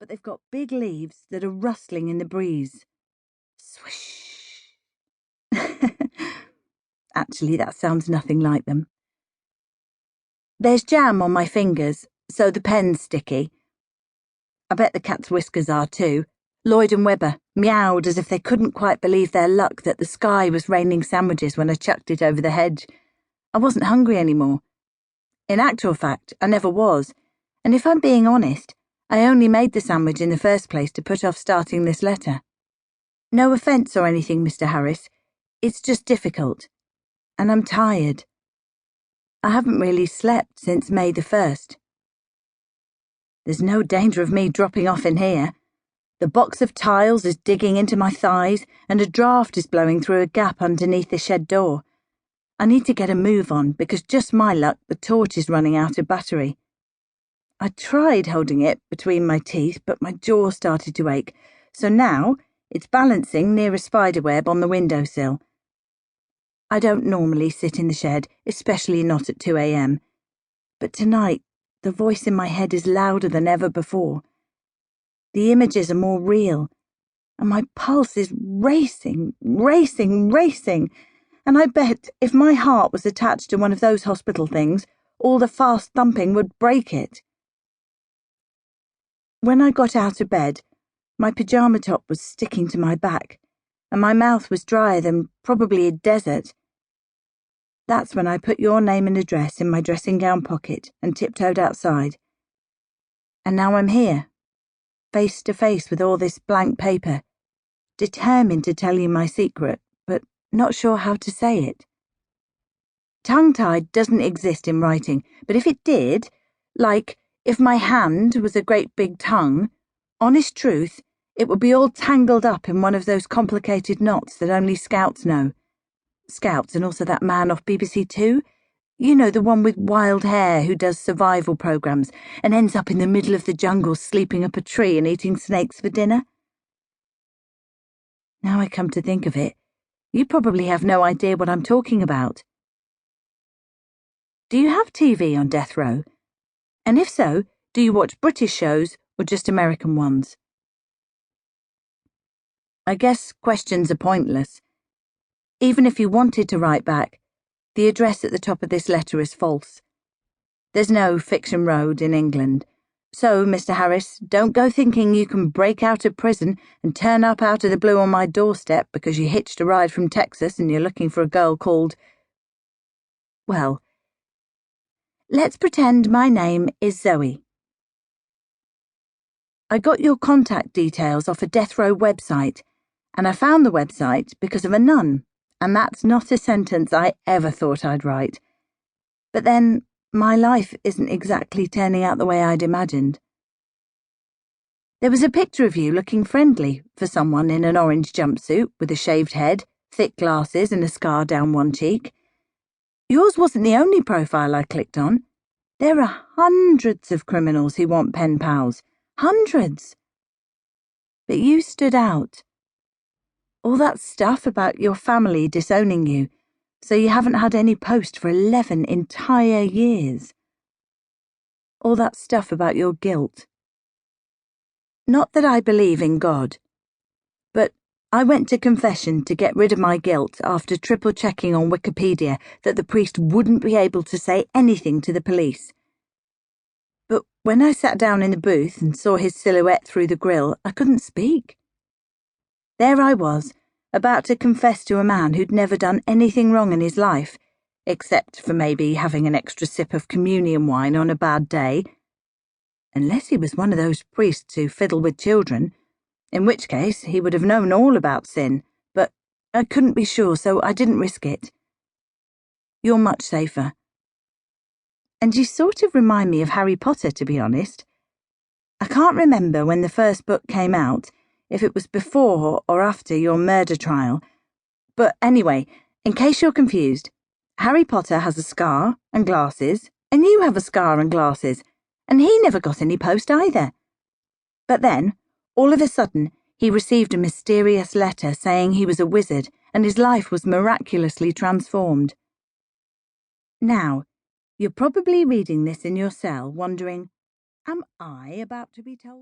but they've got big leaves that are rustling in the breeze. Swish. Actually, that sounds nothing like them. There's jam on my fingers, so the pen's sticky. I bet the cat's whiskers are too. Lloyd and Webber meowed as if they couldn't quite believe their luck that the sky was raining sandwiches when I chucked it over the hedge. I wasn't hungry anymore. In actual fact, I never was, and if I'm being honest, I only made the sandwich in the first place to put off starting this letter. No offence or anything, Mr. Harris. It's just difficult. And I'm tired. I haven't really slept since May the 1st. There's no danger of me dropping off in here. The box of tiles is digging into my thighs, and a draft is blowing through a gap underneath the shed door. I need to get a move on, because just my luck, the torch is running out of battery. I tried holding it between my teeth, but my jaw started to ache, so now it's balancing near a spiderweb on the windowsill. I don't normally sit in the shed, especially not at 2 a.m, but tonight the voice in my head is louder than ever before. The images are more real, and my pulse is racing, and I bet if my heart was attached to one of those hospital things, all the fast thumping would break it. When I got out of bed, my pyjama top was sticking to my back, and my mouth was drier than probably a desert. That's when I put your name and address in my dressing gown pocket and tiptoed outside. And now I'm here, face to face with all this blank paper, determined to tell you my secret, but not sure how to say it. Tongue-tied doesn't exist in writing, but if it did, like if my hand was a great big tongue, honest truth, it would be all tangled up in one of those complicated knots that only Scouts know. Scouts and also that man off BBC Two. You know, the one with wild hair who does survival programmes and ends up in the middle of the jungle sleeping up a tree and eating snakes for dinner. Now I come to think of it, you probably have no idea what I'm talking about. Do you have TV on death row? And if so, do you watch British shows or just American ones? I guess questions are pointless. Even if you wanted to write back, the address at the top of this letter is false. There's no Fiction Road in England. So, Mr. Harris, don't go thinking you can break out of prison and turn up out of the blue on my doorstep because you hitched a ride from Texas and you're looking for a girl called... Well, let's pretend my name is Zoe. I got your contact details off a death row website, and I found the website because of a nun, and that's not a sentence I ever thought I'd write. But then, my life isn't exactly turning out the way I'd imagined. There was a picture of you looking friendly for someone in an orange jumpsuit with a shaved head, thick glasses and a scar down one cheek. Yours wasn't the only profile I clicked on. There are hundreds of criminals who want pen pals. Hundreds. But you stood out. All that stuff about your family disowning you, so you haven't had any post for 11 entire years. All that stuff about your guilt. Not that I believe in God, but I went to confession to get rid of my guilt after triple-checking on Wikipedia that the priest wouldn't be able to say anything to the police. But when I sat down in the booth and saw his silhouette through the grill, I couldn't speak. There I was, about to confess to a man who'd never done anything wrong in his life, except for maybe having an extra sip of communion wine on a bad day. Unless he was one of those priests who fiddle with children, in which case he would have known all about sin, but I couldn't be sure, so I didn't risk it. You're much safer. And you sort of remind me of Harry Potter, to be honest. I can't remember when the first book came out, if it was before or after your murder trial. But anyway, in case you're confused, Harry Potter has a scar and glasses, and you have a scar and glasses, and he never got any post either. But then, all of a sudden, he received a mysterious letter saying he was a wizard and his life was miraculously transformed. Now, you're probably reading this in your cell, wondering, am I about to be told?